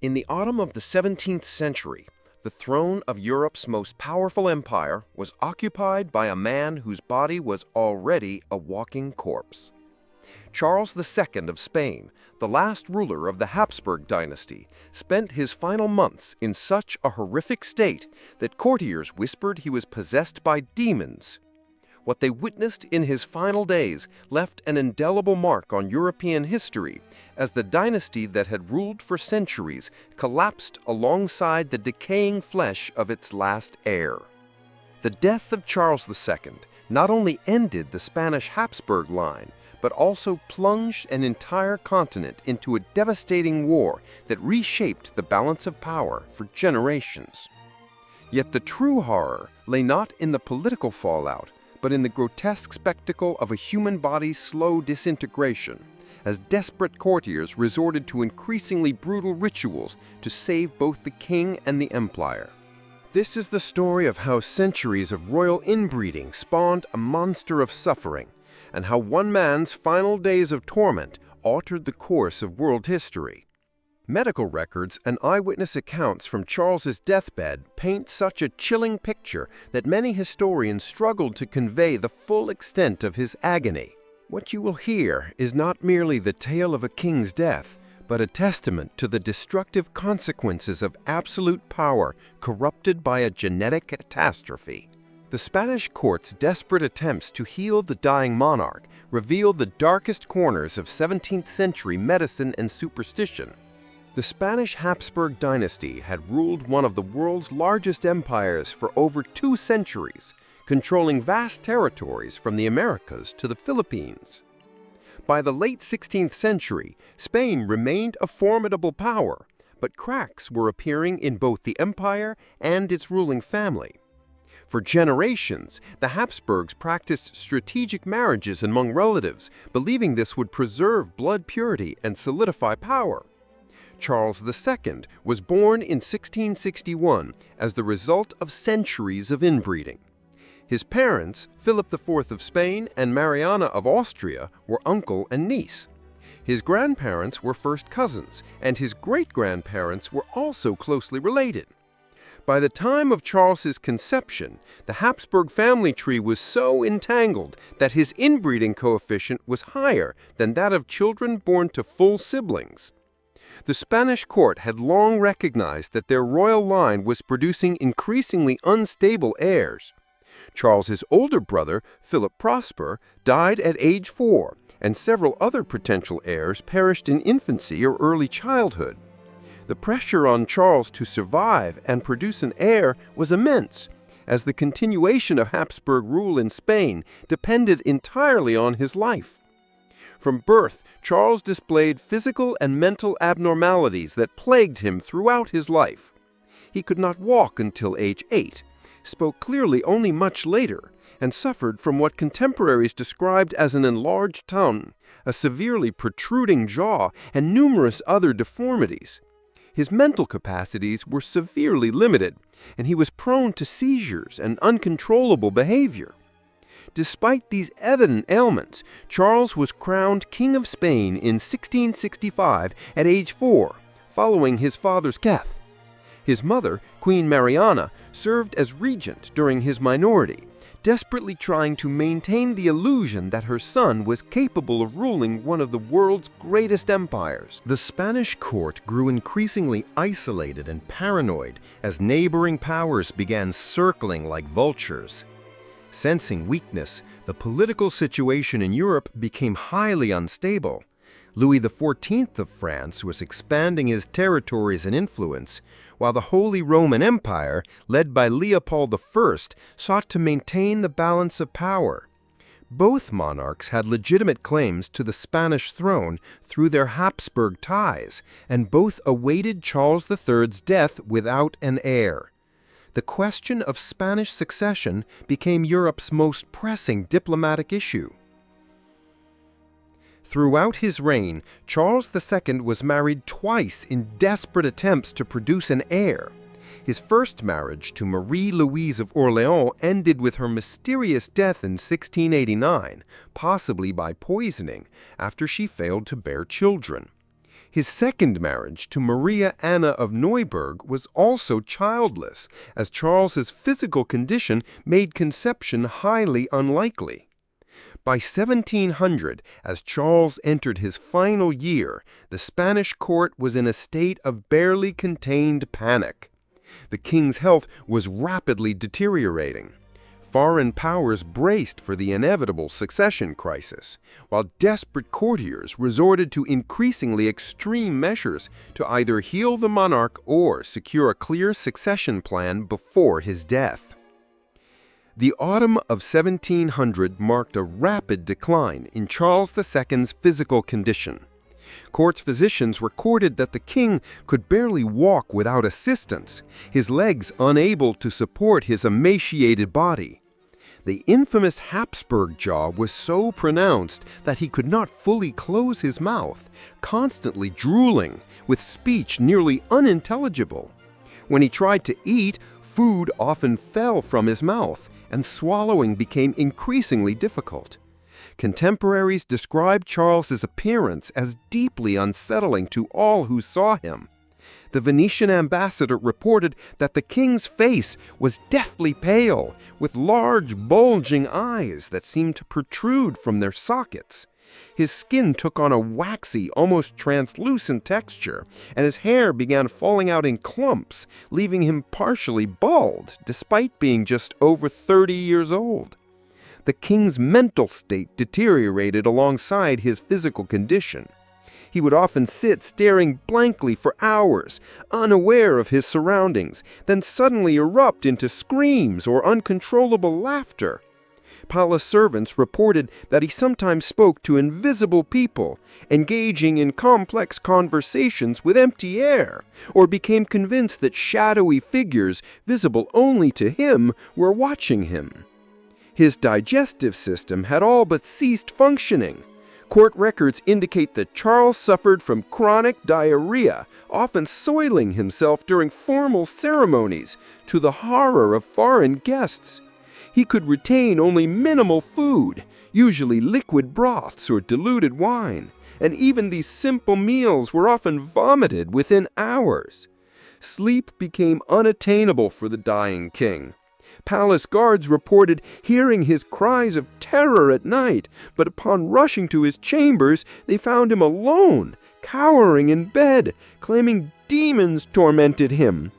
In the autumn of the 17th century, the throne of Europe's most powerful empire was occupied by a man whose body was already a walking corpse. Charles II of Spain, the last ruler of the Habsburg dynasty, spent his final months in such a horrific state that courtiers whispered he was possessed by demons. What they witnessed in his final days left an indelible mark on European history, as the dynasty that had ruled for centuries collapsed alongside the decaying flesh of its last heir. The death of Charles II not only ended the Spanish Habsburg line, but also plunged an entire continent into a devastating war that reshaped the balance of power for generations. Yet the true horror lay not in the political fallout, but in the grotesque spectacle of a human body's slow disintegration, as desperate courtiers resorted to increasingly brutal rituals to save both the king and the empire. This is the story of how centuries of royal inbreeding spawned a monster of suffering, and how one man's final days of torment altered the course of world history. Medical records and eyewitness accounts from Charles's deathbed paint such a chilling picture that many historians struggled to convey the full extent of his agony. What you will hear is not merely the tale of a king's death, but a testament to the destructive consequences of absolute power corrupted by a genetic catastrophe. The Spanish court's desperate attempts to heal the dying monarch revealed the darkest corners of 17th century medicine and superstition. The Spanish Habsburg dynasty had ruled one of the world's largest empires for over 2 centuries, controlling vast territories from the Americas to the Philippines. By the late 16th century, Spain remained a formidable power, but cracks were appearing in both the empire and its ruling family. For generations, the Habsburgs practiced strategic marriages among relatives, believing this would preserve blood purity and solidify power. Charles II was born in 1661 as the result of centuries of inbreeding. His parents, Philip IV of Spain and Mariana of Austria, were uncle and niece. His grandparents were first cousins, and his great-grandparents were also closely related. By the time of Charles's conception, the Habsburg family tree was so entangled that his inbreeding coefficient was higher than that of children born to full siblings. The Spanish court had long recognized that their royal line was producing increasingly unstable heirs. Charles's older brother, Philip Prosper, died at age 4, and several other potential heirs perished in infancy or early childhood. The pressure on Charles to survive and produce an heir was immense, as the continuation of Habsburg rule in Spain depended entirely on his life. From birth, Charles displayed physical and mental abnormalities that plagued him throughout his life. He could not walk until age 8, spoke clearly only much later, and suffered from what contemporaries described as an enlarged tongue, a severely protruding jaw, and numerous other deformities. His mental capacities were severely limited, and he was prone to seizures and uncontrollable behavior. Despite these evident ailments, Charles was crowned King of Spain in 1665 at age 4, following his father's death. His mother, Queen Mariana, served as regent during his minority, desperately trying to maintain the illusion that her son was capable of ruling one of the world's greatest empires. The Spanish court grew increasingly isolated and paranoid as neighboring powers began circling like vultures. Sensing weakness, the political situation in Europe became highly unstable. Louis XIV of France was expanding his territories and influence, while the Holy Roman Empire, led by Leopold I, sought to maintain the balance of power. Both monarchs had legitimate claims to the Spanish throne through their Habsburg ties, and both awaited Charles III's death without an heir. The question of Spanish succession became Europe's most pressing diplomatic issue. Throughout his reign, Charles II was married twice in desperate attempts to produce an heir. His first marriage to Marie-Louise of Orléans ended with her mysterious death in 1689, possibly by poisoning, after she failed to bear children. His second marriage to Maria Anna of Neuburg was also childless, as Charles's physical condition made conception highly unlikely. By 1700, as Charles entered his final year, the Spanish court was in a state of barely contained panic. The king's health was rapidly deteriorating. Foreign powers braced for the inevitable succession crisis, while desperate courtiers resorted to increasingly extreme measures to either heal the monarch or secure a clear succession plan before his death. The autumn of 1700 marked a rapid decline in Charles II's physical condition. Court physicians recorded that the king could barely walk without assistance, his legs unable to support his emaciated body. The infamous Habsburg jaw was so pronounced that he could not fully close his mouth, constantly drooling, with speech nearly unintelligible. When he tried to eat, food often fell from his mouth, and swallowing became increasingly difficult. Contemporaries described Charles's appearance as deeply unsettling to all who saw him. The Venetian ambassador reported that the king's face was deathly pale, with large, bulging eyes that seemed to protrude from their sockets. His skin took on a waxy, almost translucent texture, and his hair began falling out in clumps, leaving him partially bald, despite being just over 30 years old. The king's mental state deteriorated alongside his physical condition. He would often sit staring blankly for hours, unaware of his surroundings, then suddenly erupt into screams or uncontrollable laughter. Palace servants reported that he sometimes spoke to invisible people, engaging in complex conversations with empty air, or became convinced that shadowy figures, visible only to him, were watching him. His digestive system had all but ceased functioning. Court records indicate that Charles suffered from chronic diarrhea, often soiling himself during formal ceremonies, to the horror of foreign guests. He could retain only minimal food, usually liquid broths or diluted wine, and even these simple meals were often vomited within hours. Sleep became unattainable for the dying king. Palace guards reported hearing his cries of terror at night, but upon rushing to his chambers, they found him alone, cowering in bed, claiming demons tormented him.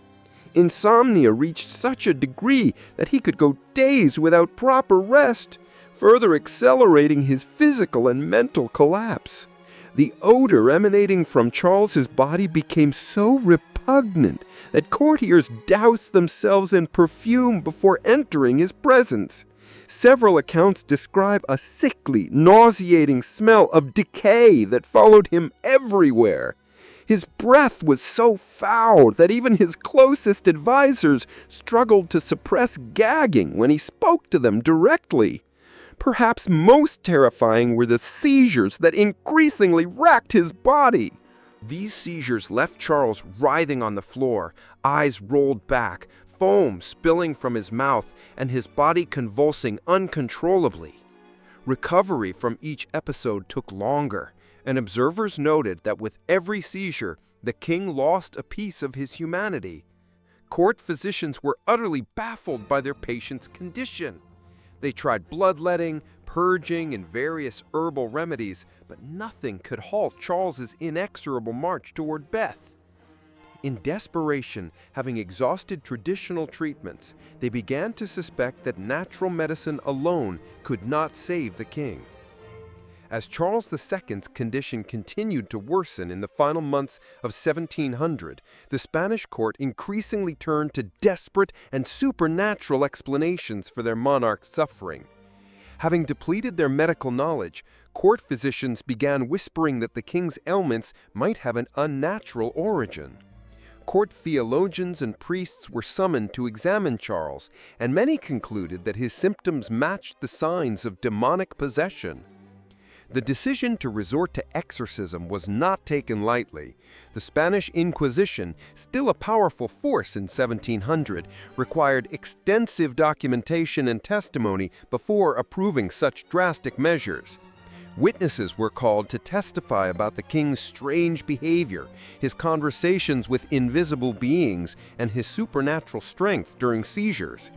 Insomnia reached such a degree that he could go days without proper rest, further accelerating his physical and mental collapse. The odor emanating from Charles's body became so repugnant that courtiers doused themselves in perfume before entering his presence. Several accounts describe a sickly, nauseating smell of decay that followed him everywhere. His breath was so foul that even his closest advisors struggled to suppress gagging when he spoke to them directly. Perhaps most terrifying were the seizures that increasingly racked his body. These seizures left Charles writhing on the floor, eyes rolled back, foam spilling from his mouth, and his body convulsing uncontrollably. Recovery from each episode took longer, and observers noted that with every seizure, the king lost a piece of his humanity. Court physicians were utterly baffled by their patient's condition. They tried bloodletting, purging, and various herbal remedies, but nothing could halt Charles's inexorable march toward death. In desperation, having exhausted traditional treatments, they began to suspect that natural medicine alone could not save the king. As Charles II's condition continued to worsen in the final months of 1700, the Spanish court increasingly turned to desperate and supernatural explanations for their monarch's suffering. Having depleted their medical knowledge, court physicians began whispering that the king's ailments might have an unnatural origin. Court theologians and priests were summoned to examine Charles, and many concluded that his symptoms matched the signs of demonic possession. The decision to resort to exorcism was not taken lightly. The Spanish Inquisition, still a powerful force in 1700, required extensive documentation and testimony before approving such drastic measures. Witnesses were called to testify about the king's strange behavior, his conversations with invisible beings, and his supernatural strength during seizures.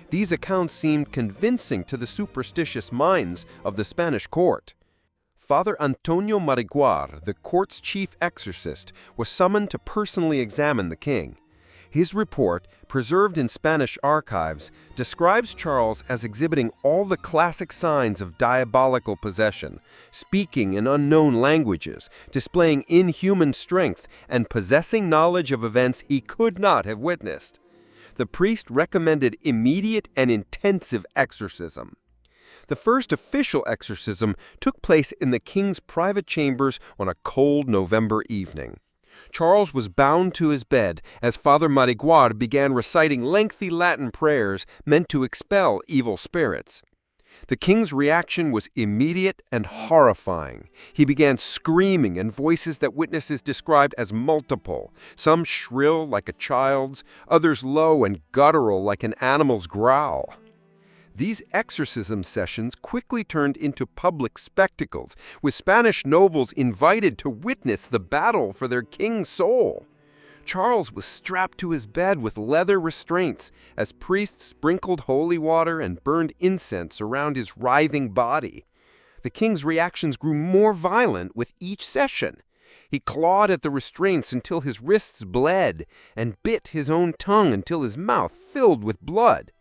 These accounts seemed convincing to the superstitious minds of the Spanish court. Father Antonio Mariguar, the court's chief exorcist, was summoned to personally examine the king. His report, preserved in Spanish archives, describes Charles as exhibiting all the classic signs of diabolical possession, speaking in unknown languages, displaying inhuman strength, and possessing knowledge of events he could not have witnessed. The priest recommended immediate and intensive exorcism. The first official exorcism took place in the king's private chambers on a cold November evening. Charles was bound to his bed as Father Mariguar began reciting lengthy Latin prayers meant to expel evil spirits. The king's reaction was immediate and horrifying. He began screaming in voices that witnesses described as multiple, some shrill like a child's, others low and guttural like an animal's growl. These exorcism sessions quickly turned into public spectacles, with Spanish nobles invited to witness the battle for their king's soul. Charles was strapped to his bed with leather restraints as priests sprinkled holy water and burned incense around his writhing body. The king's reactions grew more violent with each session. He clawed at the restraints until his wrists bled and bit his own tongue until his mouth filled with blood.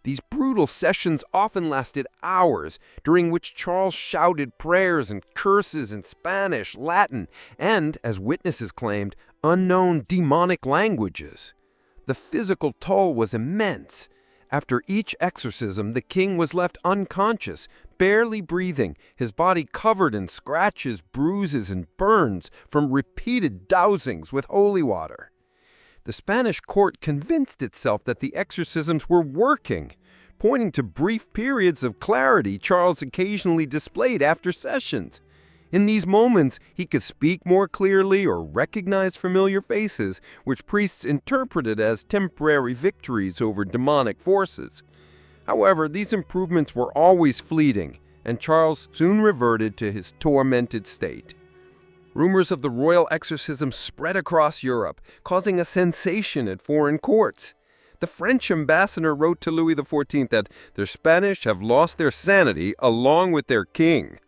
These brutal sessions often lasted hours, during which Charles shouted prayers and curses in Spanish, Latin, and, as witnesses claimed, unknown demonic languages. The physical toll was immense. After each exorcism, the king was left unconscious, barely breathing, his body covered in scratches, bruises, and burns from repeated dousings with holy water. The Spanish court convinced itself that the exorcisms were working, pointing to brief periods of clarity Charles occasionally displayed after sessions. In these moments, he could speak more clearly or recognize familiar faces, which priests interpreted as temporary victories over demonic forces. However, these improvements were always fleeting, and Charles soon reverted to his tormented state. Rumors of the royal exorcism spread across Europe, causing a sensation at foreign courts. The French ambassador wrote to Louis XIV that the Spanish have lost their sanity along with their king,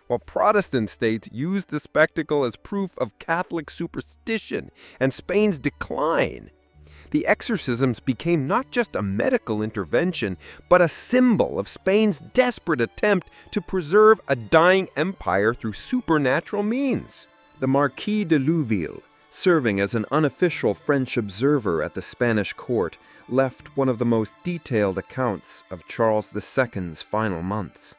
while Protestant states used the spectacle as proof of Catholic superstition and Spain's decline. The exorcisms became not just a medical intervention, but a symbol of Spain's desperate attempt to preserve a dying empire through supernatural means. The Marquis de Louville, serving as an unofficial French observer at the Spanish court, left one of the most detailed accounts of Charles II's final months.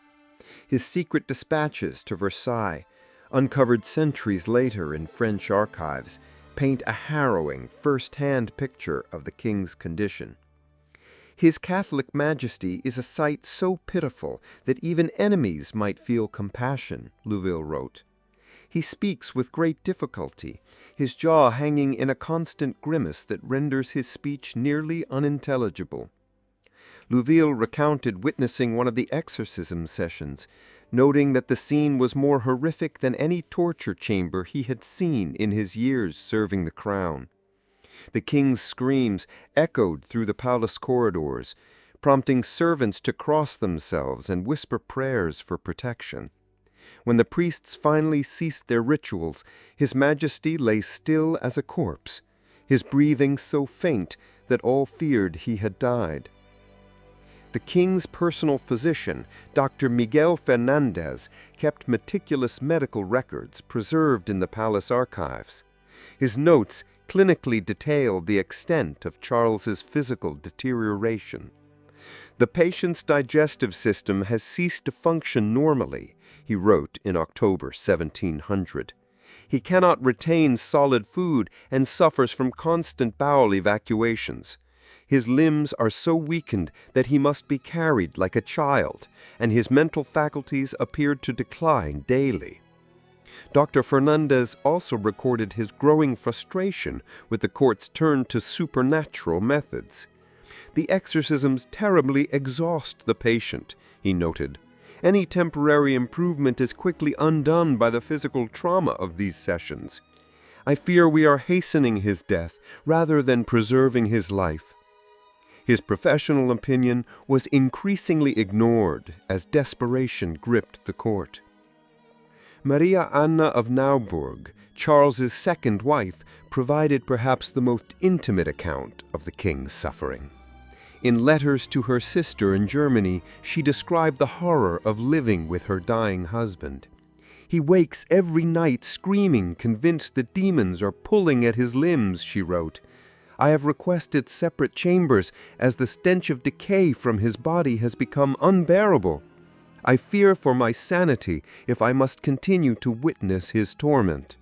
His secret dispatches to Versailles, uncovered centuries later in French archives, paint a harrowing first-hand picture of the king's condition. His Catholic Majesty is a sight so pitiful that even enemies might feel compassion, Louville wrote. He speaks with great difficulty, his jaw hanging in a constant grimace that renders his speech nearly unintelligible. Louville recounted witnessing one of the exorcism sessions, noting that the scene was more horrific than any torture chamber he had seen in his years serving the crown. The king's screams echoed through the palace corridors, prompting servants to cross themselves and whisper prayers for protection. When the priests finally ceased their rituals, His Majesty lay still as a corpse, his breathing so faint that all feared he had died. The king's personal physician, Dr. Miguel Fernandez, kept meticulous medical records preserved in the palace archives. His notes clinically detailed the extent of Charles's physical deterioration. "The patient's digestive system has ceased to function normally," he wrote in October 1700. "He cannot retain solid food and suffers from constant bowel evacuations. His limbs are so weakened that he must be carried like a child, and his mental faculties appeared to decline daily." Dr. Fernandez also recorded his growing frustration with the court's turn to supernatural methods. "The exorcisms terribly exhaust the patient," he noted, Any temporary improvement is quickly undone by the physical trauma of these sessions. I fear we are hastening his death rather than preserving his life. His professional opinion was increasingly ignored as desperation gripped the court. Maria Anna of Nauburg, Charles's second wife, provided perhaps the most intimate account of the king's suffering. In letters to her sister in Germany, she described the horror of living with her dying husband. "He wakes every night screaming, convinced that demons are pulling at his limbs," she wrote. "I have requested separate chambers, as the stench of decay from his body has become unbearable. I fear for my sanity if I must continue to witness his torment."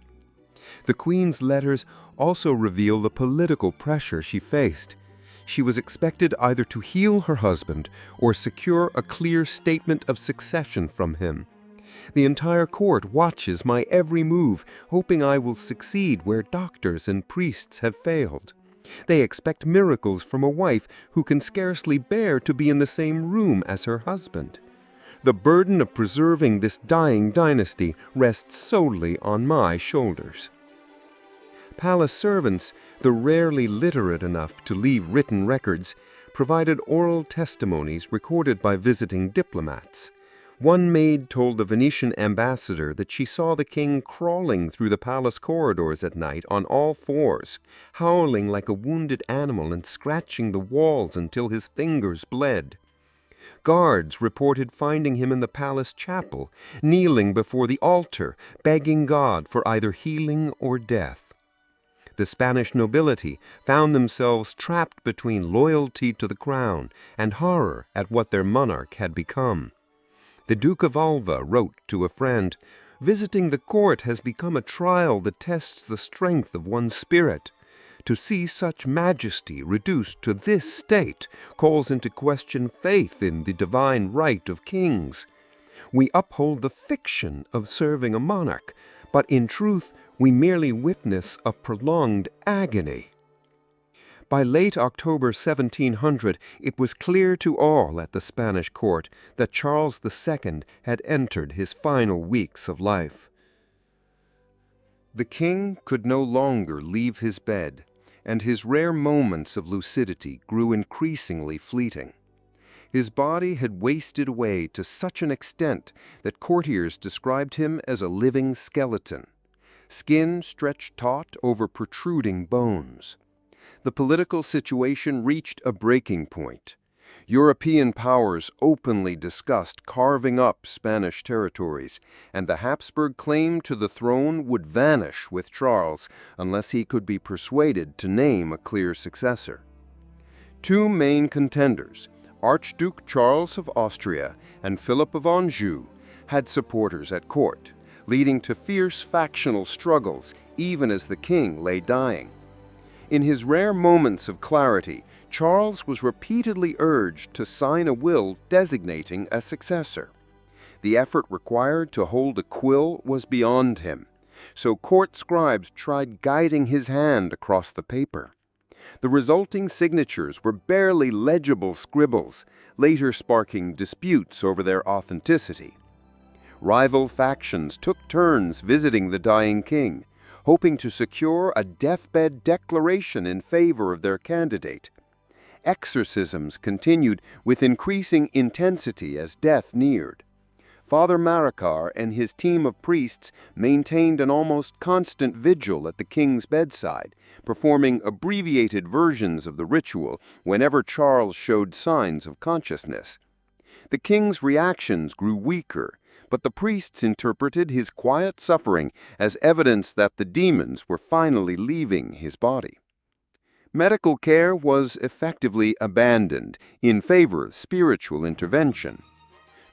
The Queen's letters also reveal the political pressure she faced. She was expected either to heal her husband or secure a clear statement of succession from him. "The entire court watches my every move, hoping I will succeed where doctors and priests have failed. They expect miracles from a wife who can scarcely bear to be in the same room as her husband. The burden of preserving this dying dynasty rests solely on my shoulders." Palace servants, though rarely literate enough to leave written records, provided oral testimonies recorded by visiting diplomats. One maid told the Venetian ambassador that she saw the king crawling through the palace corridors at night on all fours, howling like a wounded animal and scratching the walls until his fingers bled. Guards reported finding him in the palace chapel, kneeling before the altar, begging God for either healing or death. The Spanish nobility found themselves trapped between loyalty to the crown and horror at what their monarch had become. The Duke of Alva wrote to a friend, "Visiting the court has become a trial that tests the strength of one's spirit. To see such majesty reduced to this state calls into question faith in the divine right of kings. We uphold the fiction of serving a monarch, but in truth we merely witness a prolonged agony." By late October 1700, it was clear to all at the Spanish court that Charles II had entered his final weeks of life. The king could no longer leave his bed, and his rare moments of lucidity grew increasingly fleeting. His body had wasted away to such an extent that courtiers described him as a living skeleton. Skin stretched taut over protruding bones. The political situation reached a breaking point. European powers openly discussed carving up Spanish territories, and the Habsburg claim to the throne would vanish with Charles unless he could be persuaded to name a clear successor. Two main contenders, Archduke Charles of Austria and Philip of Anjou, had supporters at court, leading to fierce factional struggles even as the king lay dying. In his rare moments of clarity, Charles was repeatedly urged to sign a will designating a successor. The effort required to hold a quill was beyond him, so court scribes tried guiding his hand across the paper. The resulting signatures were barely legible scribbles, later sparking disputes over their authenticity. Rival factions took turns visiting the dying king, hoping to secure a deathbed declaration in favor of their candidate. Exorcisms continued with increasing intensity as death neared. Father Maricar and his team of priests maintained an almost constant vigil at the king's bedside, performing abbreviated versions of the ritual whenever Charles showed signs of consciousness. The king's reactions grew weaker, but the priests interpreted his quiet suffering as evidence that the demons were finally leaving his body. Medical care was effectively abandoned in favor of spiritual intervention.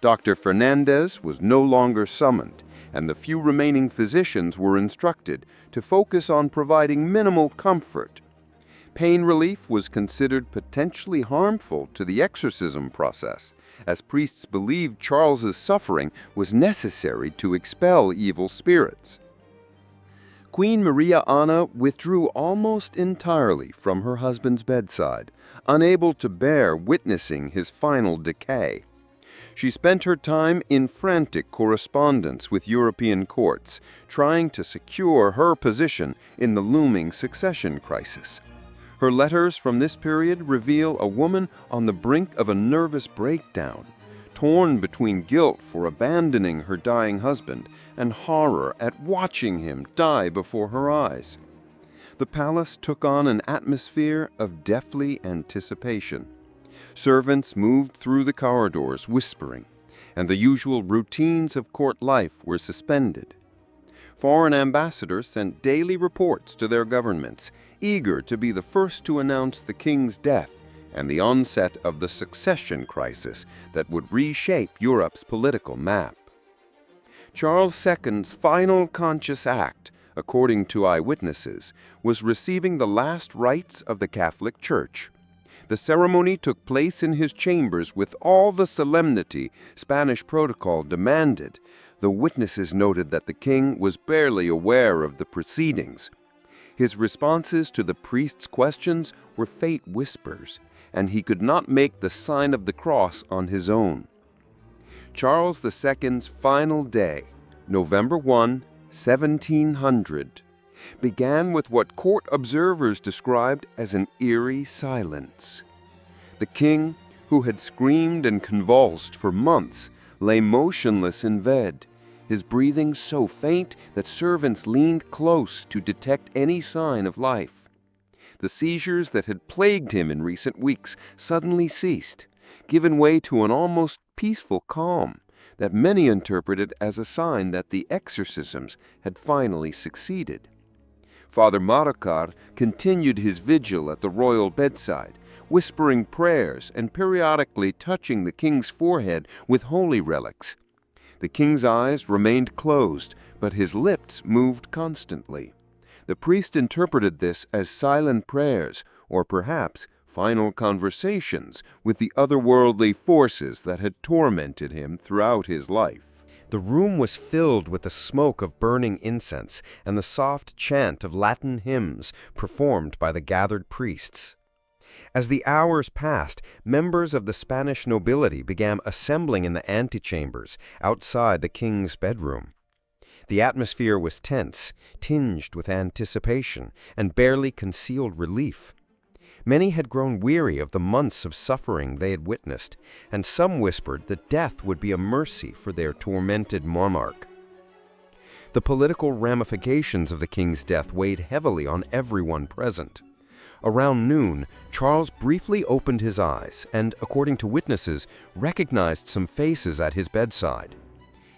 Dr. Fernandez was no longer summoned, and the few remaining physicians were instructed to focus on providing minimal comfort. Pain relief was considered potentially harmful to the exorcism process, as priests believed Charles's suffering was necessary to expel evil spirits. Queen Maria Anna withdrew almost entirely from her husband's bedside, unable to bear witnessing his final decay. She spent her time in frantic correspondence with European courts, trying to secure her position in the looming succession crisis. Her letters from this period reveal a woman on the brink of a nervous breakdown, torn between guilt for abandoning her dying husband and horror at watching him die before her eyes. The palace took on an atmosphere of deathly anticipation. Servants moved through the corridors whispering, and the usual routines of court life were suspended. Foreign ambassadors sent daily reports to their governments, eager to be the first to announce the king's death and the onset of the succession crisis that would reshape Europe's political map. Charles II's final conscious act, according to eyewitnesses, was receiving the last rites of the Catholic Church. The ceremony took place in his chambers with all the solemnity Spanish protocol demanded. The witnesses noted that the king was barely aware of the proceedings. His responses to the priest's questions were faint whispers, and he could not make the sign of the cross on his own. Charles II's final day, November 1, 1700, began with what court observers described as an eerie silence. The king, who had screamed and convulsed for months, lay motionless in bed, his breathing so faint that servants leaned close to detect any sign of life. The seizures that had plagued him in recent weeks suddenly ceased, giving way to an almost peaceful calm that many interpreted as a sign that the exorcisms had finally succeeded. Father Monarch continued his vigil at the royal bedside, whispering prayers and periodically touching the king's forehead with holy relics. The king's eyes remained closed, but his lips moved constantly. The priest interpreted this as silent prayers, or perhaps final conversations with the otherworldly forces that had tormented him throughout his life. The room was filled with the smoke of burning incense and the soft chant of Latin hymns performed by the gathered priests. As the hours passed, members of the Spanish nobility began assembling in the antechambers outside the king's bedroom. The atmosphere was tense, tinged with anticipation, and barely concealed relief. Many had grown weary of the months of suffering they had witnessed, and some whispered that death would be a mercy for their tormented monarch. The political ramifications of the king's death weighed heavily on everyone present. Around noon, Charles briefly opened his eyes and, according to witnesses, recognized some faces at his bedside.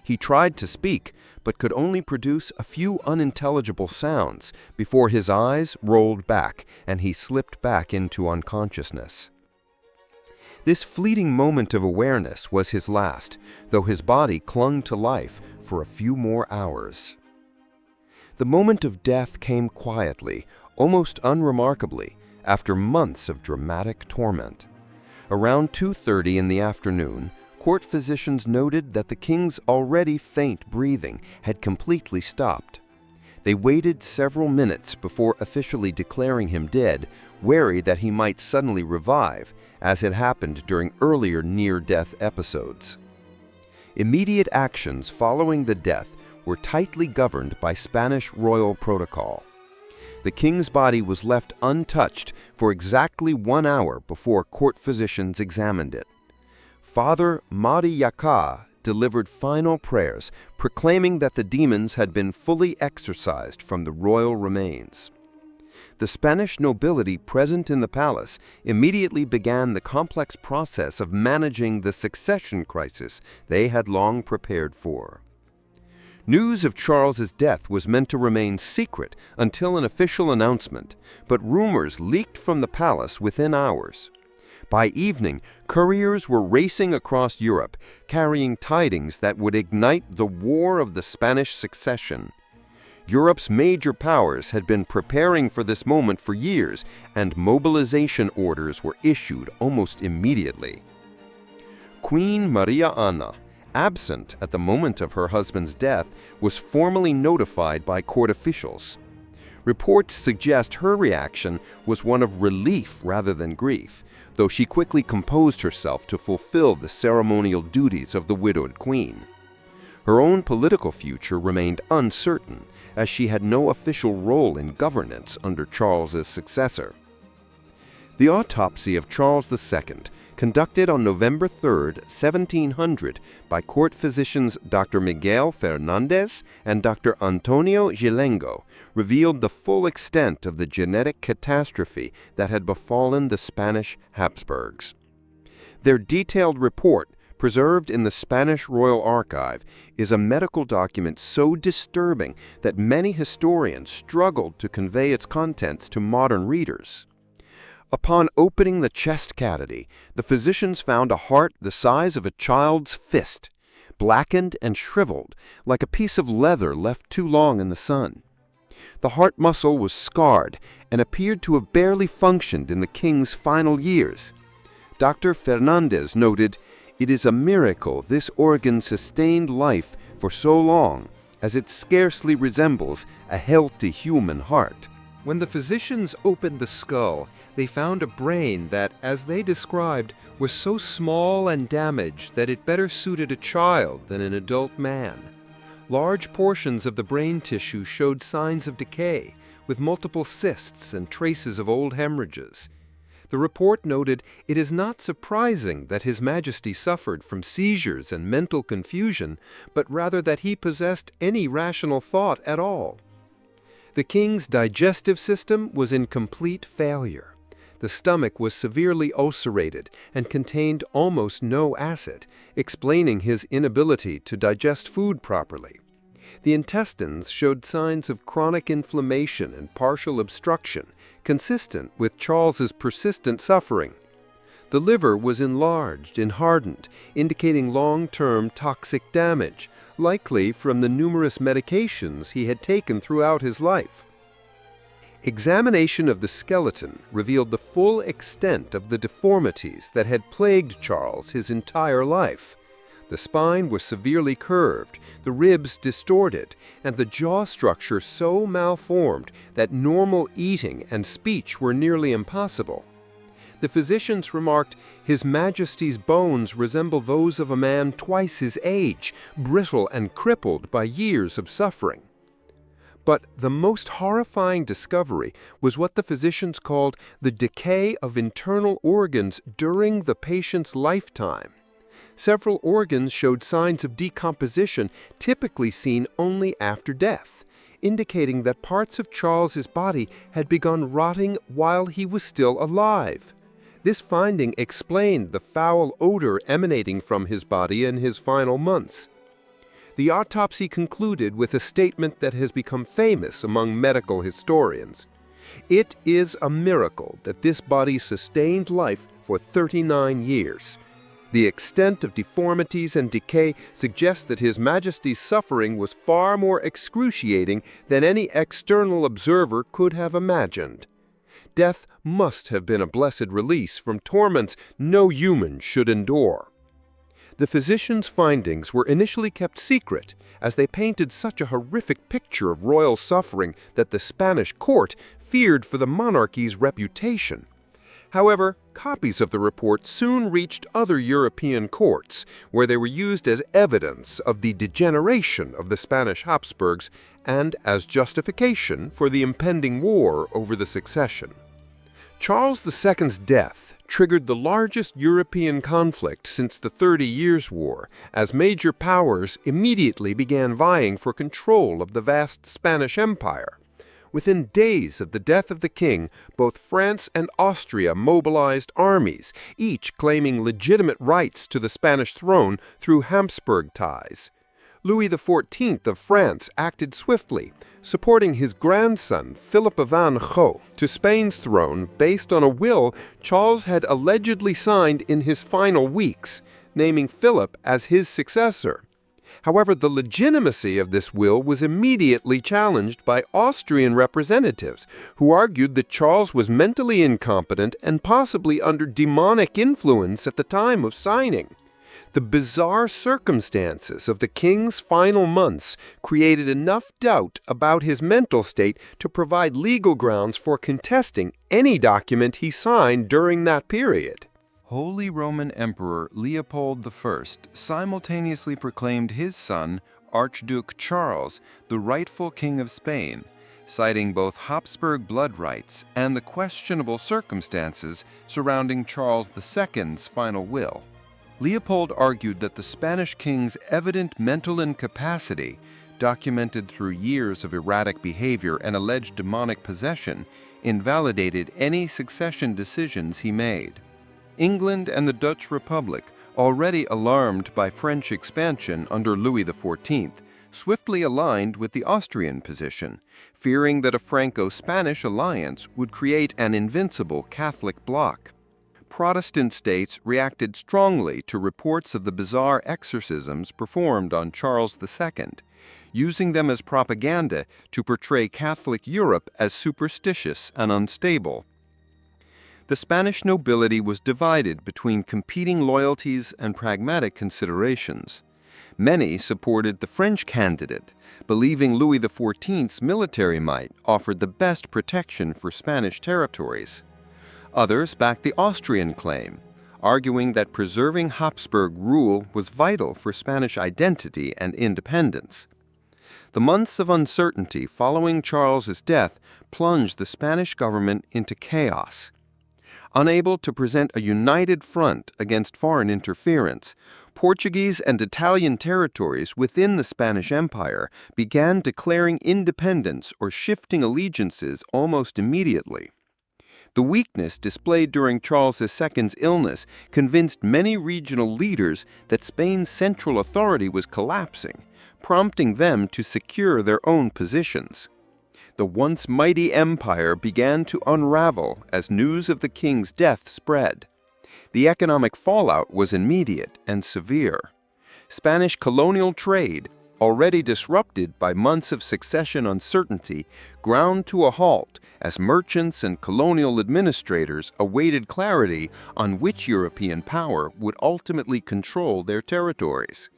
He tried to speak, but could only produce a few unintelligible sounds before his eyes rolled back and he slipped back into unconsciousness. This fleeting moment of awareness was his last, though his body clung to life for a few more hours. The moment of death came quietly, almost unremarkably, after months of dramatic torment. Around 2:30 in the afternoon, court physicians noted that the king's already faint breathing had completely stopped. They waited several minutes before officially declaring him dead, wary that he might suddenly revive, as had happened during earlier near-death episodes. Immediate actions following the death were tightly governed by Spanish royal protocol. The king's body was left untouched for exactly 1 hour before court physicians examined it. Father Monarch delivered final prayers, proclaiming that the demons had been fully exorcised from the royal remains. The Spanish nobility present in the palace immediately began the complex process of managing the succession crisis they had long prepared for. News of Charles's death was meant to remain secret until an official announcement, but rumors leaked from the palace within hours. By evening, couriers were racing across Europe, carrying tidings that would ignite the War of the Spanish Succession. Europe's major powers had been preparing for this moment for years, and mobilization orders were issued almost immediately. Queen Maria Anna, absent at the moment of her husband's death, was formally notified by court officials. Reports suggest her reaction was one of relief rather than grief, though she quickly composed herself to fulfill the ceremonial duties of the widowed queen. Her own political future remained uncertain, as she had no official role in governance under Charles's successor. The autopsy of Charles II, conducted on November 3, 1700, by court physicians Dr. Miguel Fernandez and Dr. Antonio Gilengo, revealed the full extent of the genetic catastrophe that had befallen the Spanish Habsburgs. Their detailed report, preserved in the Spanish Royal Archive, is a medical document so disturbing that many historians struggled to convey its contents to modern readers. Upon opening the chest cavity, the physicians found a heart the size of a child's fist, blackened and shriveled, like a piece of leather left too long in the sun. The heart muscle was scarred and appeared to have barely functioned in the king's final years. Dr. Fernandez noted, "It is a miracle this organ sustained life for so long, as it scarcely resembles a healthy human heart." When the physicians opened the skull, they found a brain that, as they described, was so small and damaged that it better suited a child than an adult man. Large portions of the brain tissue showed signs of decay, with multiple cysts and traces of old hemorrhages. The report noted, "It is not surprising that His Majesty suffered from seizures and mental confusion, but rather that he possessed any rational thought at all." The king's digestive system was in complete failure. The stomach was severely ulcerated and contained almost no acid, explaining his inability to digest food properly. The intestines showed signs of chronic inflammation and partial obstruction, consistent with Charles's persistent suffering. The liver was enlarged and hardened, indicating long-term toxic damage, likely from the numerous medications he had taken throughout his life. Examination of the skeleton revealed the full extent of the deformities that had plagued Charles his entire life. The spine was severely curved, the ribs distorted, and the jaw structure so malformed that normal eating and speech were nearly impossible. The physicians remarked, "His Majesty's bones resemble those of a man twice his age, brittle and crippled by years of suffering." But the most horrifying discovery was what the physicians called the decay of internal organs during the patient's lifetime. Several organs showed signs of decomposition typically seen only after death, indicating that parts of Charles's body had begun rotting while he was still alive. This finding explained the foul odor emanating from his body in his final months. The autopsy concluded with a statement that has become famous among medical historians. "It is a miracle that this body sustained life for 39 years. The extent of deformities and decay suggests that His Majesty's suffering was far more excruciating than any external observer could have imagined. Death must have been a blessed release from torments no human should endure." The physicians' findings were initially kept secret, as they painted such a horrific picture of royal suffering that the Spanish court feared for the monarchy's reputation. However, copies of the report soon reached other European courts, where they were used as evidence of the degeneration of the Spanish Habsburgs and as justification for the impending war over the succession. Charles II's death triggered the largest European conflict since the 30 Years' War, as major powers immediately began vying for control of the vast Spanish Empire. Within days of the death of the king, both France and Austria mobilized armies, each claiming legitimate rights to the Spanish throne through Habsburg ties. Louis XIV of France acted swiftly, supporting his grandson Philip of Anjou to Spain's throne based on a will Charles had allegedly signed in his final weeks, naming Philip as his successor. However, the legitimacy of this will was immediately challenged by Austrian representatives, who argued that Charles was mentally incompetent and possibly under demonic influence at the time of signing. The bizarre circumstances of the king's final months created enough doubt about his mental state to provide legal grounds for contesting any document he signed during that period. Holy Roman Emperor Leopold I simultaneously proclaimed his son, Archduke Charles, the rightful King of Spain, citing both Habsburg blood rights and the questionable circumstances surrounding Charles II's final will. Leopold argued that the Spanish king's evident mental incapacity, documented through years of erratic behavior and alleged demonic possession, invalidated any succession decisions he made. England and the Dutch Republic, already alarmed by French expansion under Louis XIV, swiftly aligned with the Austrian position, fearing that a Franco-Spanish alliance would create an invincible Catholic bloc. Protestant states reacted strongly to reports of the bizarre exorcisms performed on Charles II, using them as propaganda to portray Catholic Europe as superstitious and unstable. The Spanish nobility was divided between competing loyalties and pragmatic considerations. Many supported the French candidate, believing Louis XIV's military might offered the best protection for Spanish territories. Others backed the Austrian claim, arguing that preserving Habsburg rule was vital for Spanish identity and independence. The months of uncertainty following Charles's death plunged the Spanish government into chaos. Unable to present a united front against foreign interference, Portuguese and Italian territories within the Spanish Empire began declaring independence or shifting allegiances almost immediately. The weakness displayed during Charles II's illness convinced many regional leaders that Spain's central authority was collapsing, prompting them to secure their own positions. The once mighty empire began to unravel as news of the king's death spread. The economic fallout was immediate and severe. Spanish colonial trade, already disrupted by months of succession uncertainty, ground to a halt as merchants and colonial administrators awaited clarity on which European power would ultimately control their territories.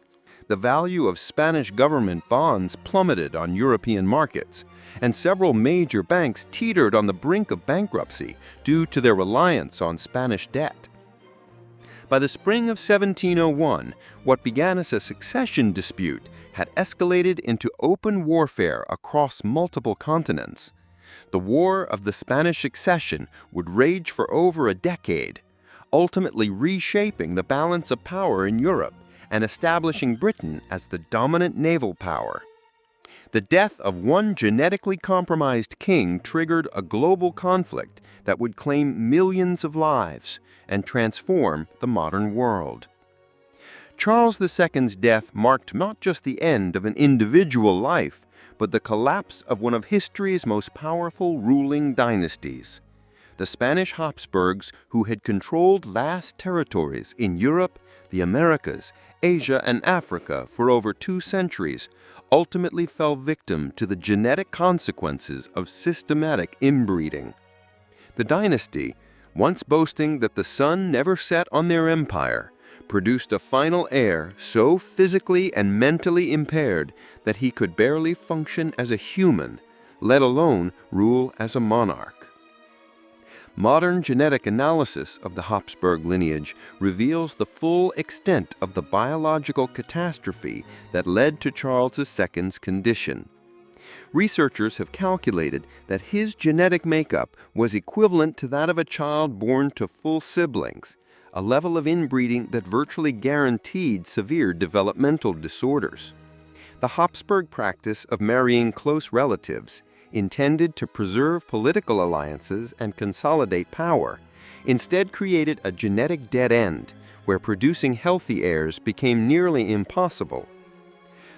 The value of Spanish government bonds plummeted on European markets, and several major banks teetered on the brink of bankruptcy due to their reliance on Spanish debt. By the spring of 1701, what began as a succession dispute had escalated into open warfare across multiple continents. The War of the Spanish Succession would rage for over a decade, ultimately reshaping the balance of power in Europe and establishing Britain as the dominant naval power. The death of one genetically compromised king triggered a global conflict that would claim millions of lives and transform the modern world. Charles II's death marked not just the end of an individual life, but the collapse of one of history's most powerful ruling dynasties. The Spanish Habsburgs, who had controlled vast territories in Europe, the Americas, Asia, and Africa for over 2 centuries, ultimately fell victim to the genetic consequences of systematic inbreeding. The dynasty, once boasting that the sun never set on their empire, produced a final heir so physically and mentally impaired that he could barely function as a human, let alone rule as a monarch. Modern genetic analysis of the Habsburg lineage reveals the full extent of the biological catastrophe that led to Charles II's condition. Researchers have calculated that his genetic makeup was equivalent to that of a child born to full siblings, a level of inbreeding that virtually guaranteed severe developmental disorders. The Habsburg practice of marrying close relatives, intended to preserve political alliances and consolidate power, instead created a genetic dead end where producing healthy heirs became nearly impossible.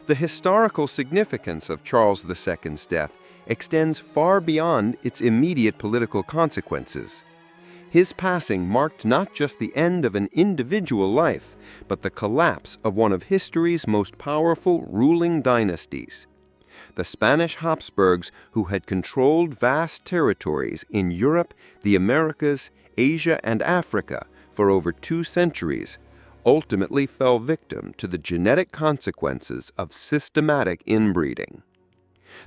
The historical significance of Charles II's death extends far beyond its immediate political consequences. His passing marked not just the end of an individual life, but the collapse of one of history's most powerful ruling dynasties. The Spanish Habsburgs, who had controlled vast territories in Europe, the Americas, Asia, and Africa for over 2 centuries, ultimately fell victim to the genetic consequences of systematic inbreeding.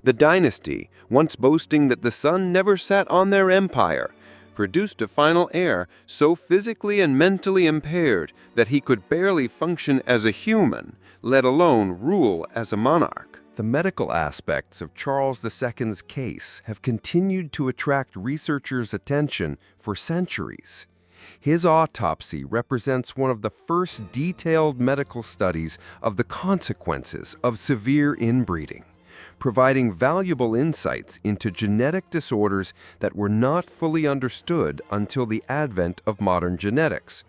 The dynasty, once boasting that the son never sat on their empire, produced a final heir so physically and mentally impaired that he could barely function as a human, let alone rule as a monarch. The medical aspects of Charles II's case have continued to attract researchers' attention for centuries. His autopsy represents one of the first detailed medical studies of the consequences of severe inbreeding, providing valuable insights into genetic disorders that were not fully understood until the advent of modern genetics.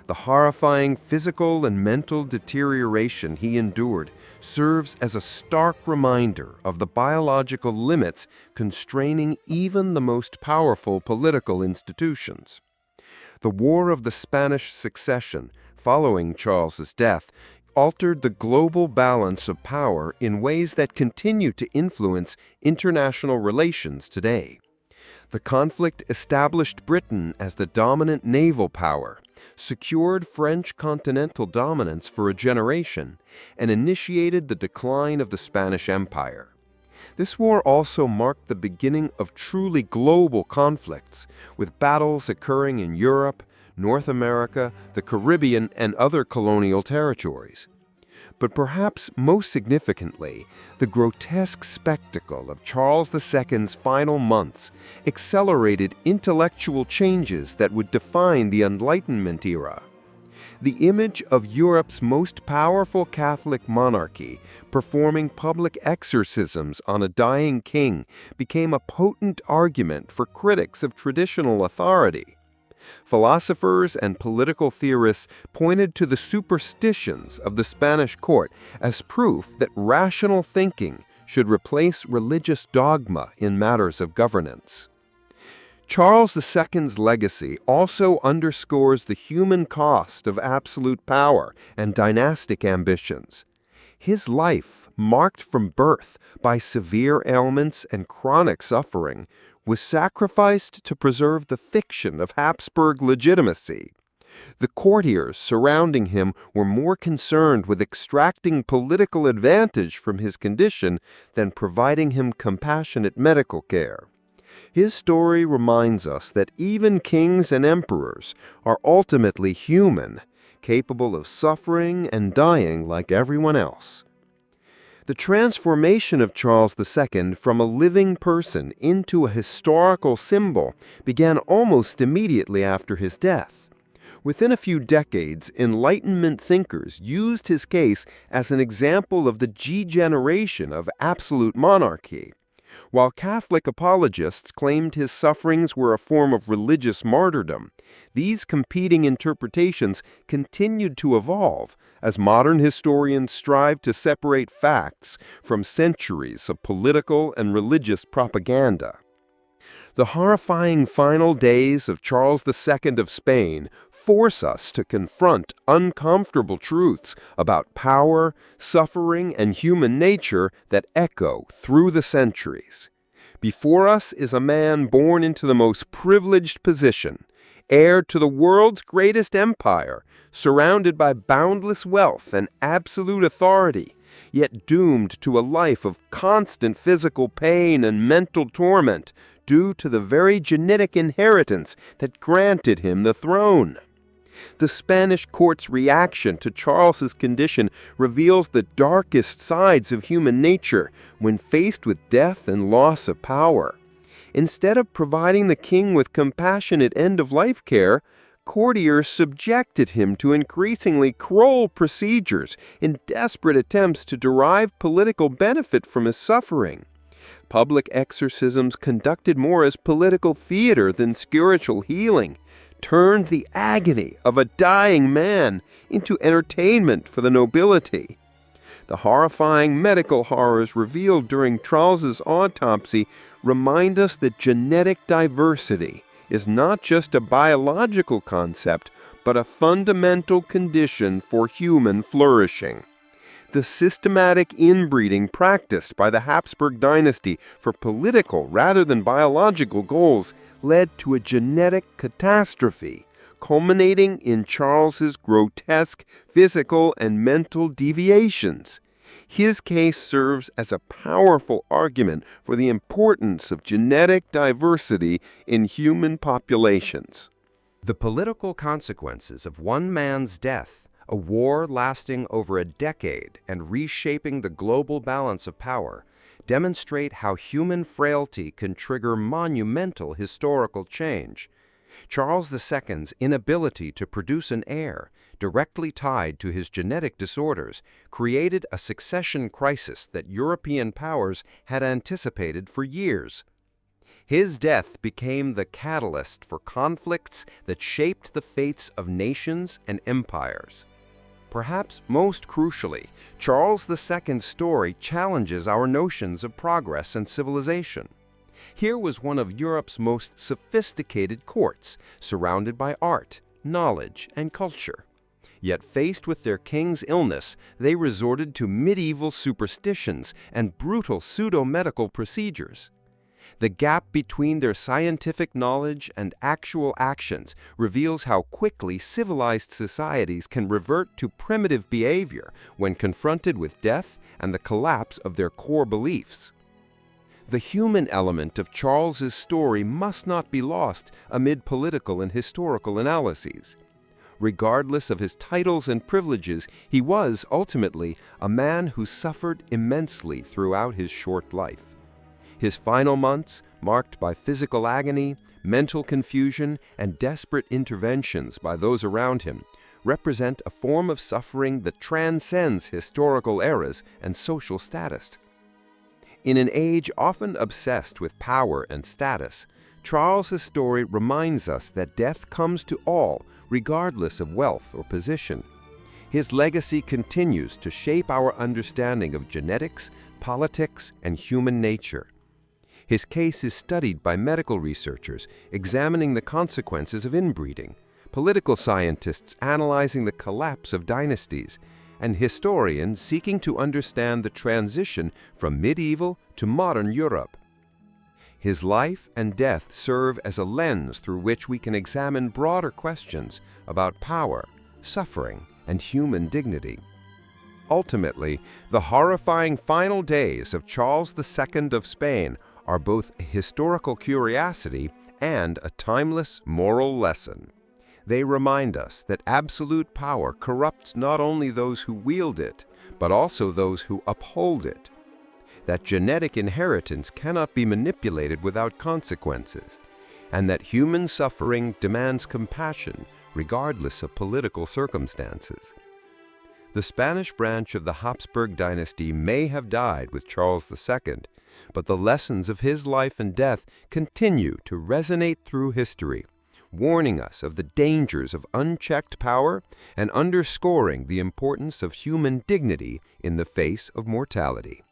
The horrifying physical and mental deterioration he endured serves as a stark reminder of the biological limits constraining even the most powerful political institutions. The War of the Spanish Succession, following Charles's death, altered the global balance of power in ways that continue to influence international relations today. The conflict established Britain as the dominant naval power, secured French continental dominance for a generation, and initiated the decline of the Spanish Empire. This war also marked the beginning of truly global conflicts, with battles occurring in Europe, North America, the Caribbean, and other colonial territories. But perhaps most significantly, the grotesque spectacle of Charles II's final months accelerated intellectual changes that would define the Enlightenment era. The image of Europe's most powerful Catholic monarchy performing public exorcisms on a dying king became a potent argument for critics of traditional authority. Philosophers and political theorists pointed to the superstitions of the Spanish court as proof that rational thinking should replace religious dogma in matters of governance. Charles II's legacy also underscores the human cost of absolute power and dynastic ambitions. His life, marked from birth by severe ailments and chronic suffering, was sacrificed to preserve the fiction of Habsburg legitimacy. The courtiers surrounding him were more concerned with extracting political advantage from his condition than providing him compassionate medical care. His story reminds us that even kings and emperors are ultimately human, capable of suffering and dying like everyone else. The transformation of Charles II from a living person into a historical symbol began almost immediately after his death. Within a few decades, Enlightenment thinkers used his case as an example of the degeneration of absolute monarchy. While Catholic apologists claimed his sufferings were a form of religious martyrdom, these competing interpretations continued to evolve as modern historians strive to separate facts from centuries of political and religious propaganda. The horrifying final days of Charles II of Spain force us to confront uncomfortable truths about power, suffering, and human nature that echo through the centuries. Before us is a man born into the most privileged position, heir to the world's greatest empire, surrounded by boundless wealth and absolute authority, yet doomed to a life of constant physical pain and mental torment due to the very genetic inheritance that granted him the throne. The Spanish court's reaction to Charles's condition reveals the darkest sides of human nature when faced with death and loss of power. Instead of providing the king with compassionate end-of-life care, courtiers subjected him to increasingly cruel procedures in desperate attempts to derive political benefit from his suffering. Public exorcisms, conducted more as political theater than spiritual healing, turned the agony of a dying man into entertainment for the nobility. The horrifying medical horrors revealed during Charles's autopsy remind us that genetic diversity is not just a biological concept, but a fundamental condition for human flourishing. The systematic inbreeding practiced by the Habsburg dynasty for political rather than biological goals led to a genetic catastrophe, culminating in Charles's grotesque physical and mental deviations. His case serves as a powerful argument for the importance of genetic diversity in human populations. The political consequences of one man's death, a war lasting over a decade and reshaping the global balance of power, demonstrate how human frailty can trigger monumental historical change. Charles II's inability to produce an heir, directly tied to his genetic disorders, created a succession crisis that European powers had anticipated for years. His death became the catalyst for conflicts that shaped the fates of nations and empires. Perhaps most crucially, Charles II's story challenges our notions of progress and civilization. Here was one of Europe's most sophisticated courts, surrounded by art, knowledge, and culture. Yet faced with their king's illness, they resorted to medieval superstitions and brutal pseudo-medical procedures. The gap between their scientific knowledge and actual actions reveals how quickly civilized societies can revert to primitive behavior when confronted with death and the collapse of their core beliefs. The human element of Charles's story must not be lost amid political and historical analyses. Regardless of his titles and privileges, he was, ultimately, a man who suffered immensely throughout his short life. His final months, marked by physical agony, mental confusion, and desperate interventions by those around him, represent a form of suffering that transcends historical eras and social status. In an age often obsessed with power and status, Charles's story reminds us that death comes to all, regardless of wealth or position. His legacy continues to shape our understanding of genetics, politics, and human nature. His case is studied by medical researchers examining the consequences of inbreeding, political scientists analyzing the collapse of dynasties, and historians seeking to understand the transition from medieval to modern Europe. His life and death serve as a lens through which we can examine broader questions about power, suffering, and human dignity. Ultimately, the horrifying final days of Charles II of Spain are both a historical curiosity and a timeless moral lesson. They remind us that absolute power corrupts not only those who wield it, but also those who uphold it. That genetic inheritance cannot be manipulated without consequences, and that human suffering demands compassion regardless of political circumstances. The Spanish branch of the Habsburg dynasty may have died with Charles II, but the lessons of his life and death continue to resonate through history, warning us of the dangers of unchecked power and underscoring the importance of human dignity in the face of mortality.